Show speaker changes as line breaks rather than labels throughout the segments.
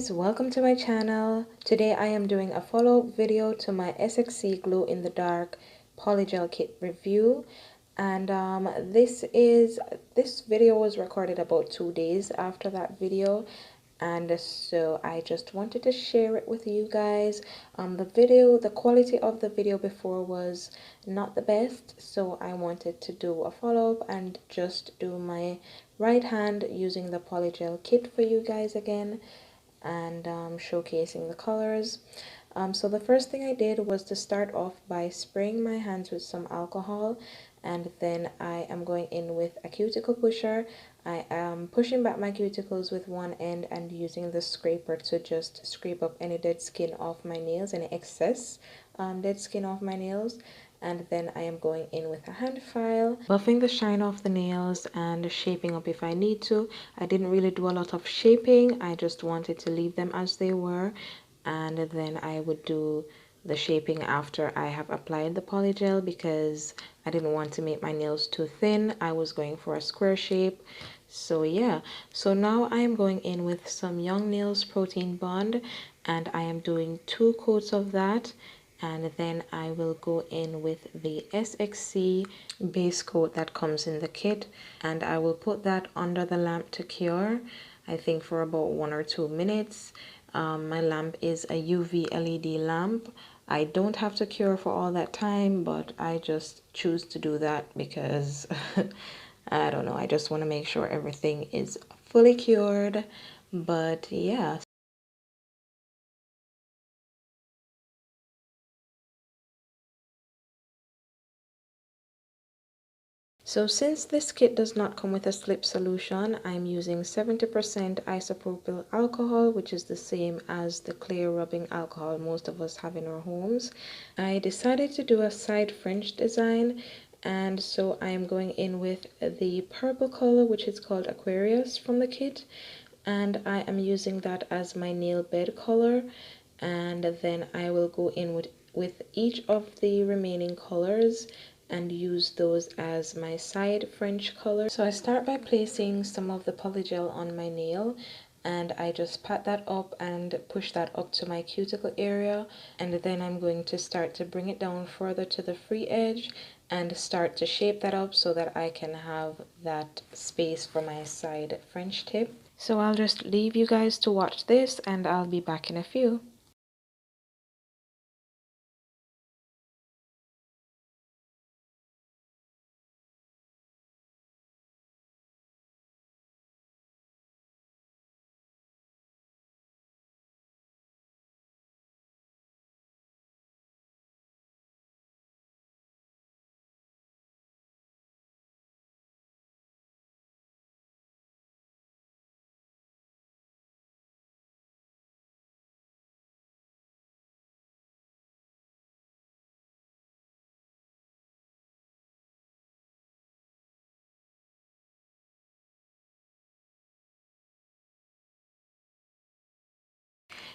guys, welcome to my channel. Today I am doing a follow-up video to my SXC Glow in the Dark Polygel Kit review. And this video was recorded about 2 days after that video, and so I just wanted to share it with you guys. The quality of the video before was not the best, so I wanted to do a follow-up and just do my right hand using the Polygel Kit for you guys again, and showcasing the colors. So the first thing I did was to start off by spraying my hands with some alcohol, and then I am going in with a cuticle pusher. I am pushing back my cuticles with one end and using the scraper to just scrape up any dead skin off my nails, any excess dead skin off my nails. And then I am going in with a hand file, buffing the shine off the nails and shaping up if I need to. I didn't really do a lot of shaping. I just wanted to leave them as they were, and then I would do the shaping after I have applied the polygel because I didn't want to make my nails too thin. I was going for a square shape. So yeah, so now I am going in with some Young Nails Protein Bond, and I am doing 2 coats of that. And then I will go in with the SXC base coat that comes in the kit, and I will put that under the lamp to cure, I think for about 1 or 2 minutes. My lamp is a UV LED lamp. I don't have to cure for all that time, but I just choose to do that because I don't know, I just want to make sure everything is fully cured. But yeah. So since this kit does not come with a slip solution, I'm using 70% isopropyl alcohol, which is the same as the clear rubbing alcohol most of us have in our homes. I decided to do a side French design, and so I'm going in with the purple color, which is called Aquarius from the kit, and I am using that as my nail bed color. And then I will go in with each of the remaining colors and use those as my side French color. So I start by placing some of the polygel on my nail, and I just pat that up and push that up to my cuticle area, and then I'm going to start to bring it down further to the free edge and start to shape that up so that I can have that space for my side French tip. So I'll just leave you guys to watch this, and I'll be back in a few.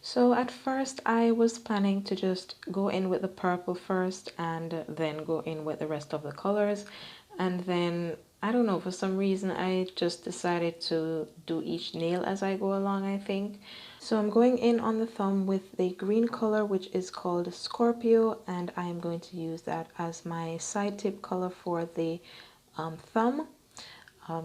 So at first I was planning to just go in with the purple first and then go in with the rest of the colors, and then I don't know, for some reason I just decided to do each nail as I go along, I think. So I'm going in on the thumb with the green color, which is called Scorpio, and I am going to use that as my side tip color for the thumb.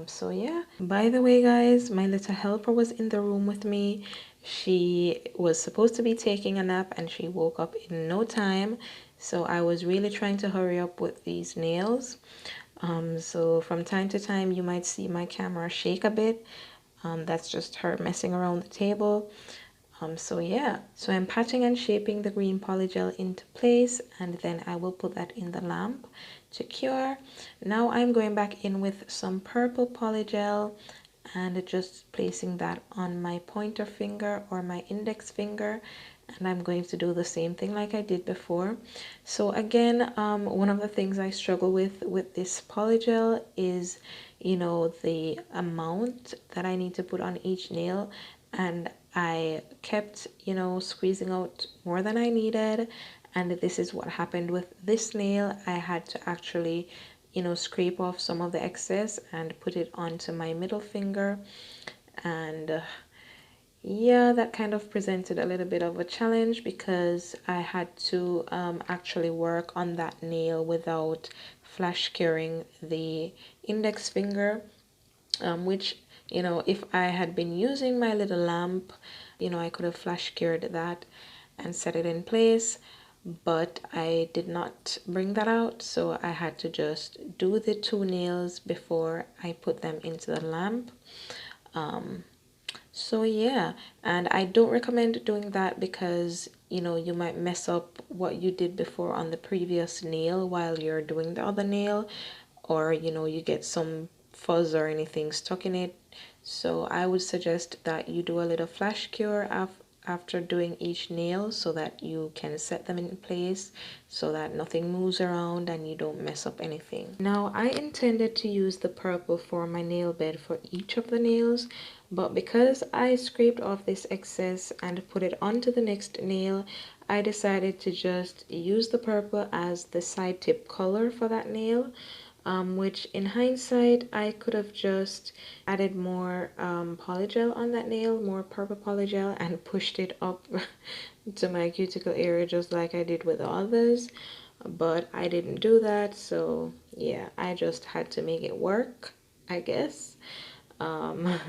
So yeah, by the way guys, my little helper was in the room with me. She was supposed to be taking a nap and she woke up in no time, so I was really trying to hurry up with these nails. So from time to time you might see my camera shake a bit. That's just her messing around the table. So yeah, so I'm patching and shaping the green polygel into place, and then I will put that in the lamp to cure. Now I'm going back in with some purple polygel and just placing that on my pointer finger or my index finger, and I'm going to do the same thing like I did before. So again, one of the things I struggle with this polygel is, you know, the amount that I need to put on each nail, and I kept, you know, squeezing out more than I needed, and this is what happened with this nail. I had to actually, you know, scrape off some of the excess and put it onto my middle finger, and yeah, that kind of presented a little bit of a challenge because I had to actually work on that nail without flash curing the index finger, which, you know, if I had been using my little lamp, you know, I could have flash cured that and set it in place, but I did not bring that out, so I had to just do the two nails before I put them into the lamp. So yeah, and I don't recommend doing that because, you know, you might mess up what you did before on the previous nail while you're doing the other nail, or, you know, you get some fuzz or anything stuck in it. So I would suggest that you do a little flash cure after doing each nail so that you can set them in place so that nothing moves around and you don't mess up anything. Now I intended to use the purple for my nail bed for each of the nails, but because I scraped off this excess and put it onto the next nail, I decided to just use the purple as the side tip color for that nail. Which in hindsight I could have just added more polygel on that nail, more purple polygel, and pushed it up to my cuticle area just like I did with the others, but I didn't do that, so yeah, I just had to make it work, I guess. um,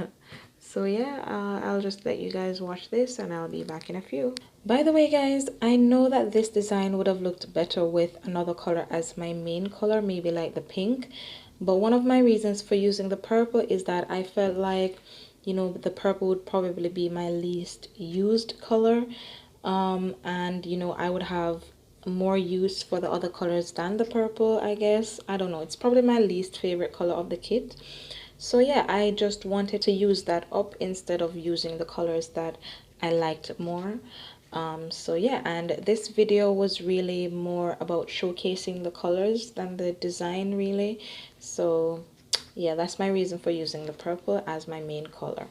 so yeah, I'll just let you guys watch this and I'll be back in a few. By the way, guys, I know that this design would have looked better with another color as my main color, maybe like the pink, but one of my reasons for using the purple is that I felt like, you know, the purple would probably be my least used color, and you know, I would have more use for the other colors than the purple, I guess. I don't know, it's probably my least favorite color of the kit. So yeah, I just wanted to use that up instead of using the colors that I liked more. So yeah, and this video was really more about showcasing the colors than the design really. So yeah, that's my reason for using the purple as my main color.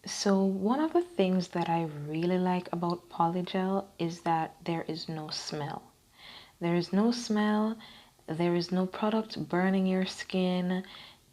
So one of the things that I really like about polygel is that there is no smell. There is no smell, there is no product burning your skin.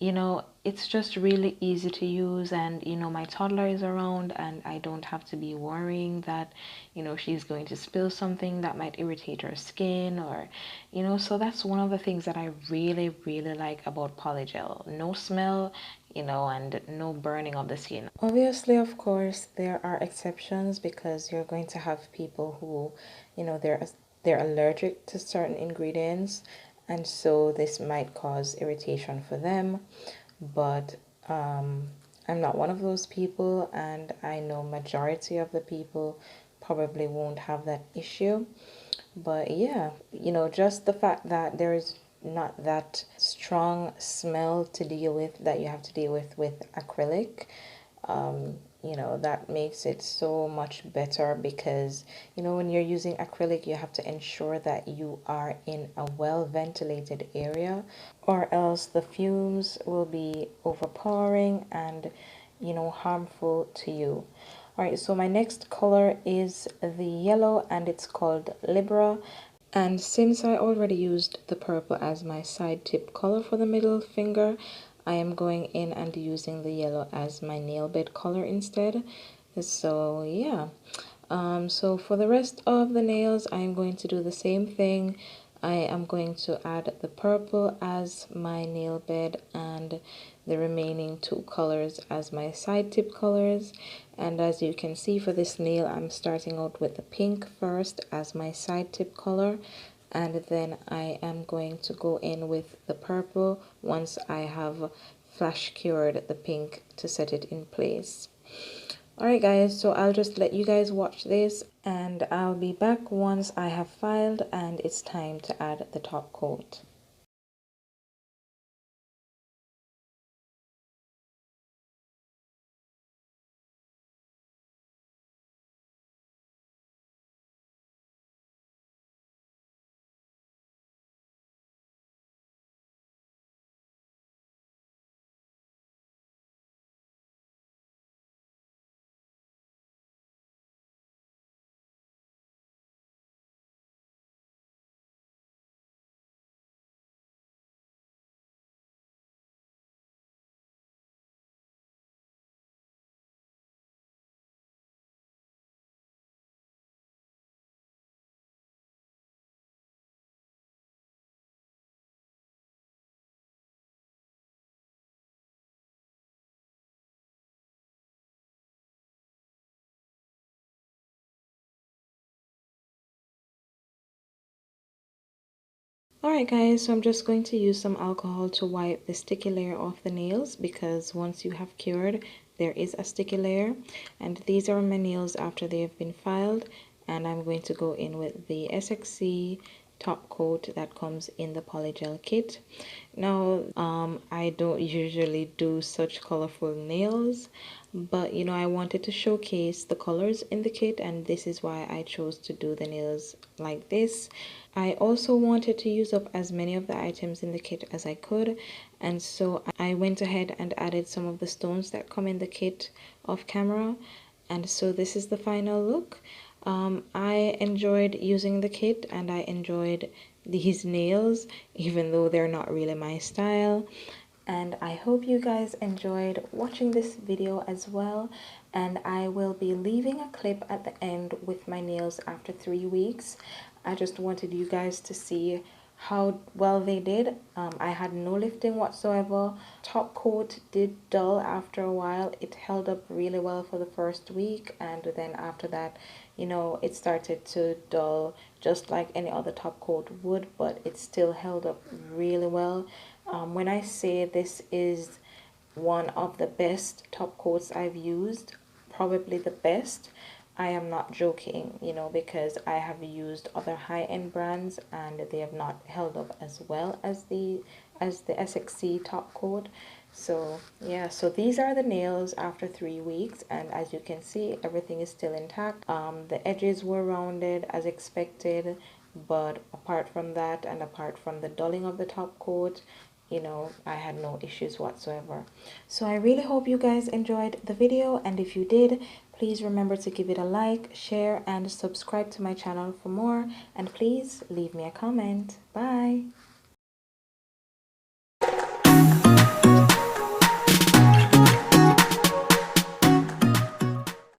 You know, it's just really easy to use, and you know, my toddler is around and I don't have to be worrying that, you know, she's going to spill something that might irritate her skin, or, you know, so that's one of the things that I really like about polygel. No smell, you know, and no burning of the skin. Obviously, of course, there are exceptions because you're going to have people who, you know, they're allergic to certain ingredients, and so this might cause irritation for them. But I'm not one of those people, and I know majority of the people probably won't have that issue. But yeah, you know, just the fact that there is not that strong smell to deal with that you have to deal with acrylic, you know, that makes it so much better because, you know, when you're using acrylic, you have to ensure that you are in a well ventilated area, or else the fumes will be overpowering and, you know, harmful to you. All right, so my next color is the yellow and it's called Libra. And since I already used the purple as my side tip color for the middle finger, I am going in and using the yellow as my nail bed color instead. So yeah, so for the rest of the nails, I'm going to do the same thing. I am going to add the purple as my nail bed and the remaining two colors as my side tip colors. And as you can see for this nail, I'm starting out with the pink first as my side tip color, and then I am going to go in with the purple once I have flash cured the pink to set it in place. Alright guys, so I'll just let you guys watch this and I'll be back once I have filed and it's time to add the top coat. Alright guys, so I'm just going to use some alcohol to wipe the sticky layer off the nails, because once you have cured, there is a sticky layer. And these are my nails after they have been filed, and I'm going to go in with the SXC top coat that comes in the polygel kit. Now I don't usually do such colorful nails, but you know, I wanted to showcase the colors in the kit, and this is why I chose to do the nails like this. I also wanted to use up as many of the items in the kit as I could, and so I went ahead and added some of the stones that come in the kit off camera. And so this is the final look. I enjoyed using the kit, and I enjoyed these nails, even though they're not really my style. And I hope you guys enjoyed watching this video as well. And I will be leaving a clip at the end with my nails after 3 weeks. I just wanted you guys to see how well they did. I had no lifting whatsoever. Top coat did dull after a while. It held up really well for the first week, and then after that, you know, it started to dull just like any other top coat would, but it still held up really well. When I say this is one of the best top coats I've used, probably the best, I am not joking, you know, because I have used other high-end brands and they have not held up as well as the SXC top coat. So yeah, so these are the nails after 3 weeks, and as you can see, everything is still intact. The edges were rounded as expected, but apart from that, and apart from the dulling of the top coat, you know, I had no issues whatsoever. So I really hope you guys enjoyed the video, and if you did, please remember to give it a like, share, and subscribe to my channel for more, and please leave me a comment. Bye.